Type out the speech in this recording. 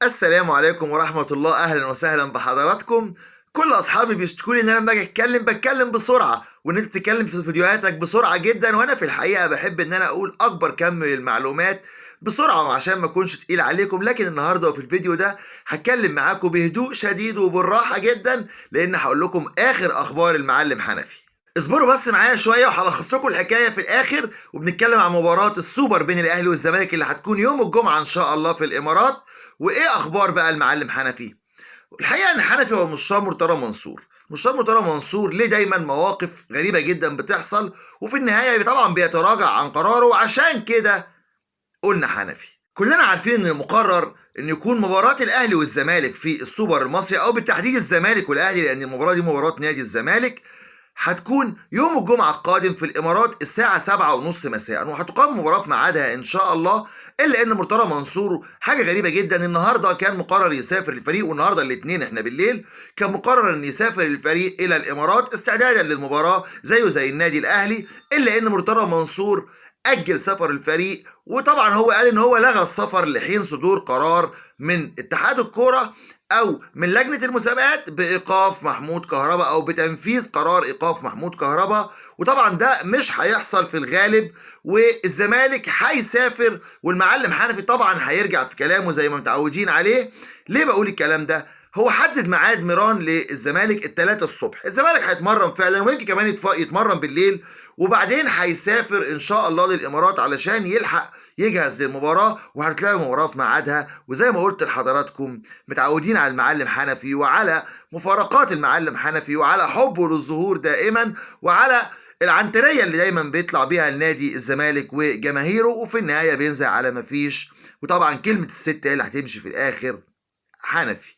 السلام عليكم ورحمة الله. أهلا وسهلا بحضراتكم. كل أصحابي بيشتكوا لي إن أنا لما باجي أتكلم بتكلم بسرعة، وإن أنت تتكلم في فيديوهاتك بسرعة جدا، وأنا في الحقيقة بحب إن أنا أقول أكبر كم من المعلومات بسرعة عشان ما أكونش تقيل عليكم. لكن النهاردة وفي الفيديو ده هتكلم معاكم بهدوء شديد وبالراحة جدا، لأن هقول لكم آخر أخبار المعلم حنفي. اصبروا بس معايا شويه وهلخص لكم الحكايه في الاخر، وبنتكلم عن مباراه السوبر بين الاهلي والزمالك اللي هتكون يوم الجمعه ان شاء الله في الامارات. وايه اخبار بقى المعلم حنفي؟ الحقيقه ان حنفي هو مستشار مرتضى منصور. مستشار مرتضى منصور ليه دايما مواقف غريبه جدا بتحصل، وفي النهايه طبعا بيتراجع عن قراره، وعشان كده قلنا حنفي. كلنا عارفين ان المقرر ان يكون مباراه الاهلي والزمالك في السوبر المصري، او بالتحديد الزمالك والاهلي، لان المباراه دي مباراه نادي الزمالك، هتكون يوم الجمعة القادم في الإمارات الساعة 7:30 مساء، وهتقام مباراة في ميعادها إن شاء الله. إلا إن مرتضى منصور حاجة غريبة جدا، النهاردة كان مقرر يسافر الفريق، والنهاردة الاثنين إحنا بالليل كان مقرر إن يسافر الفريق إلى الإمارات استعدادا للمباراة زيه زي النادي الأهلي. إلا إن مرتضى منصور أجل سفر الفريق، وطبعا هو قال إن هو لغى السفر لحين صدور قرار من اتحاد الكورة او من لجنه المسابقات بايقاف محمود كهربا، او بتنفيذ قرار ايقاف محمود كهربا. وطبعا ده مش هيحصل في الغالب، والزمالك هيسافر، والمعلم حنفي طبعا هيرجع في كلامه زي ما متعودين عليه. ليه بقول الكلام ده؟ هو حدد ميعاد ميران للزمالك الثلاثة الصبح. الزمالك هيتمرن فعلا، ويمكن كمان يتمرن بالليل، وبعدين هيسافر ان شاء الله للامارات علشان يلحق يجهز للمباراه، وهتلاقي المباراه في ميعادها. وزي ما قلت لحضراتكم متعودين على المعلم حنفي، وعلى مفارقات المعلم حنفي، وعلى حبه للظهور دائما، وعلى العنتريه اللي دايما بيطلع بيها النادي الزمالك وجماهيره، وفي النهايه بينزل على ما فيش. وطبعا كلمه الست هي اللي هتمشي في الاخر: حنفي.